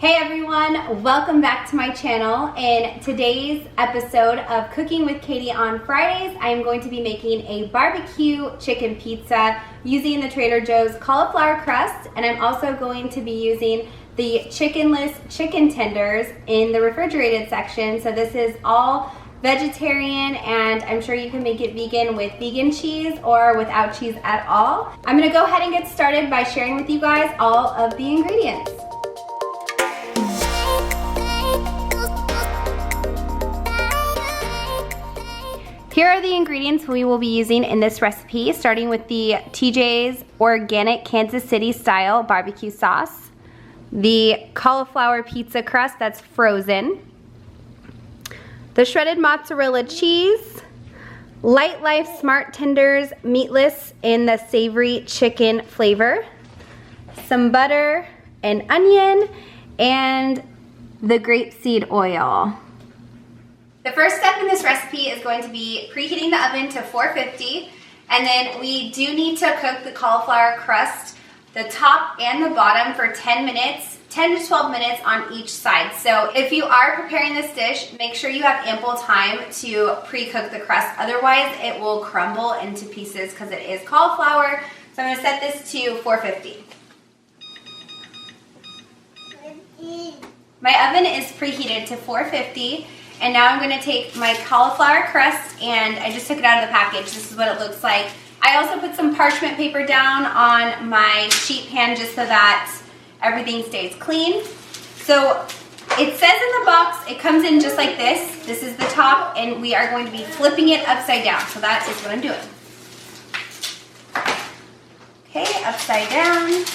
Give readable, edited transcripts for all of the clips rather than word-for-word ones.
Hey everyone, welcome back to my channel. In today's episode of Cooking with Katie on Fridays, I am going to be making a barbecue chicken pizza using the Trader Joe's cauliflower crust, and I'm also going to be using the chickenless chicken tenders in the refrigerated section. So this is all vegetarian, and I'm sure you can make it vegan with vegan cheese or without cheese at all. I'm gonna go ahead and get started by sharing with you guys all of the ingredients. Here are the ingredients we will be using in this recipe, starting with the TJ's Organic Kansas City Style Barbecue Sauce, the cauliflower pizza crust that's frozen, the shredded mozzarella cheese, Light Life Smart Tenders Meatless in the savory chicken flavor, some butter, an onion, and the grapeseed oil. The first step in this recipe is going to be preheating the oven to 450, and then we do need to cook the cauliflower crust, the top and the bottom, for 10 minutes, 10 to 12 minutes on each side. So if you are preparing this dish, make sure you have ample time to pre-cook the crust. Otherwise, it will crumble into pieces because it is cauliflower. So I'm gonna set this to 450. My oven is preheated to 450. And now I'm going to take my cauliflower crust, and I just took it out of the package. This is what it looks like. I also put some parchment paper down on my sheet pan just so that everything stays clean. So it says in the box, it comes in just like this. This is the top, and we are going to be flipping it upside down. So that is what I'm doing. Okay, upside down.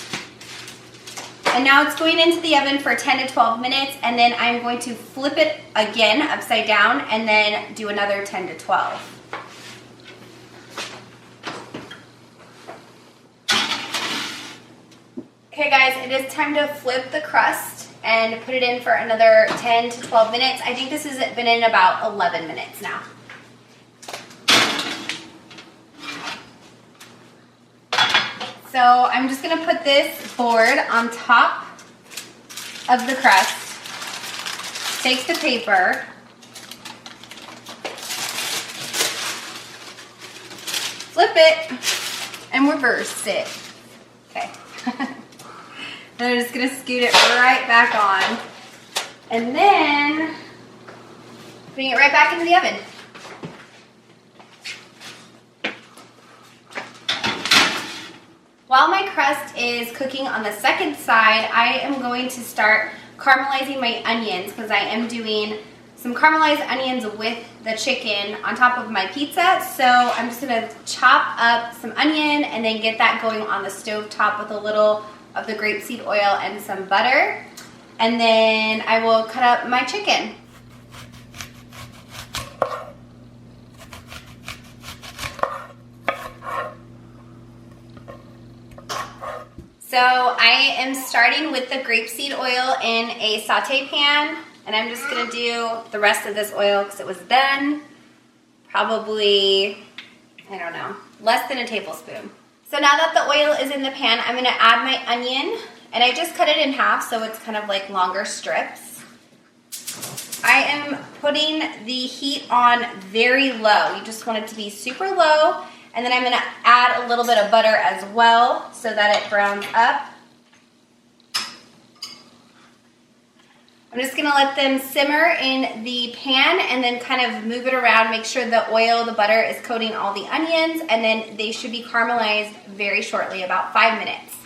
And now it's going into the oven for 10 to 12 minutes, and then I'm going to flip it again upside down and then do another 10 to 12. Okay guys, it is time to flip the crust and put it in for another 10 to 12 minutes. I think this has been in about 11 minutes now. So I'm just gonna put this board on top of the crust, take the paper, flip it, and reverse it. Okay. Then I'm just gonna scoot it right back on, and then bring it right back into the oven. While my crust is cooking on the second side, I am going to start caramelizing my onions because I am doing some caramelized onions with the chicken on top of my pizza. So I'm just gonna chop up some onion and then get that going on the stove top with a little of the grapeseed oil and some butter. And then I will cut up my chicken. So I am starting with the grapeseed oil in a saute pan, and I'm just gonna do the rest of this oil because it was done probably, I don't know, less than a tablespoon. So now that the oil is in the pan, I'm gonna add my onion, and I just cut it in half so it's kind of like longer strips. I am putting the heat on very low. You just want it to be super low. And then I'm gonna add a little bit of butter as well so that it browns up. I'm just gonna let them simmer in the pan and then kind of move it around, make sure the oil, the butter is coating all the onions, and then they should be caramelized very shortly, about 5 minutes.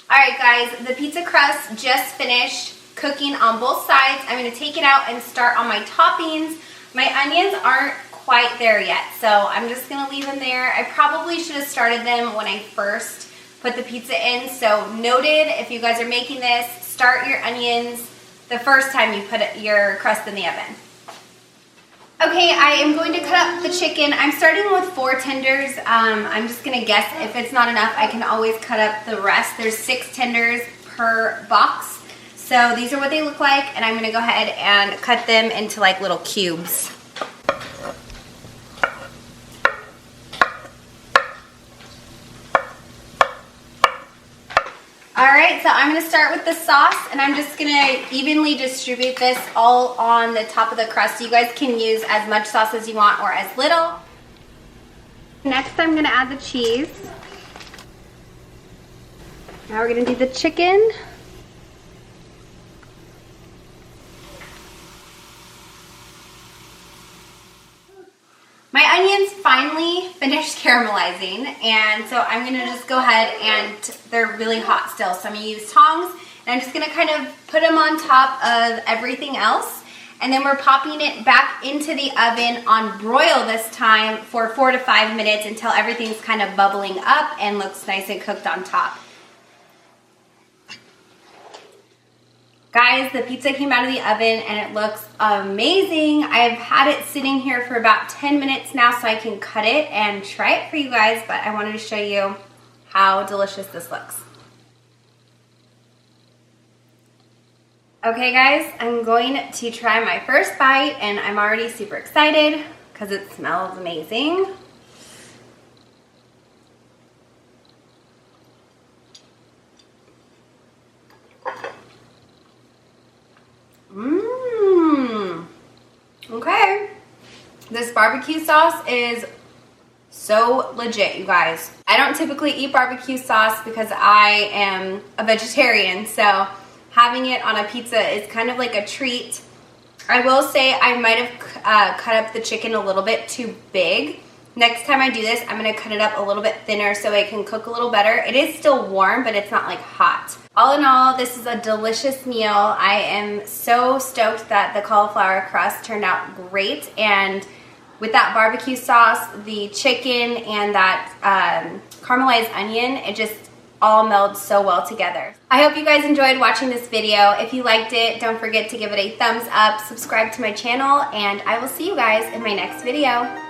All right guys, the pizza crust just finished cooking on both sides. I'm gonna take it out and start on my toppings. My onions aren't quite there yet, so I'm just gonna leave them there. I probably should have started them when I first put the pizza in, so noted, if you guys are making this, start your onions the first time you put your crust in the oven. Okay, I am going to cut up the chicken. I'm starting with 4 tenders. I'm just gonna guess if it's not enough, I can always cut up the rest. There's 6 tenders per box. So these are what they look like, and I'm gonna go ahead and cut them into like little cubes. All right, so I'm gonna start with the sauce, and I'm just gonna evenly distribute this all on the top of the crust. You guys can use as much sauce as you want or as little. Next, I'm gonna add the cheese. Now we're gonna do the chicken. My onions finally finished caramelizing, and so I'm gonna just go ahead, and they're really hot still, so I'm gonna use tongs, and I'm just gonna kind of put them on top of everything else, and then we're popping it back into the oven on broil this time for 4 to 5 minutes until everything's kind of bubbling up and looks nice and cooked on top. Guys, the pizza came out of the oven and it looks amazing. I've had it sitting here for about 10 minutes now so I can cut it and try it for you guys, but I wanted to show you how delicious this looks. Okay guys, I'm going to try my first bite, and I'm already super excited because it smells amazing. Okay. This barbecue sauce is so legit, you guys. I don't typically eat barbecue sauce because I am a vegetarian, so having it on a pizza is kind of like a treat. I will say I might have cut up the chicken a little bit too big. Next time I do this, I'm gonna cut it up a little bit thinner so it can cook a little better. It is still warm, but it's not like hot. All in all, this is a delicious meal. I am so stoked that the cauliflower crust turned out great, and with that barbecue sauce, the chicken, and that caramelized onion, it just all melds so well together. I hope you guys enjoyed watching this video. If you liked it, don't forget to give it a thumbs up, subscribe to my channel, and I will see you guys in my next video.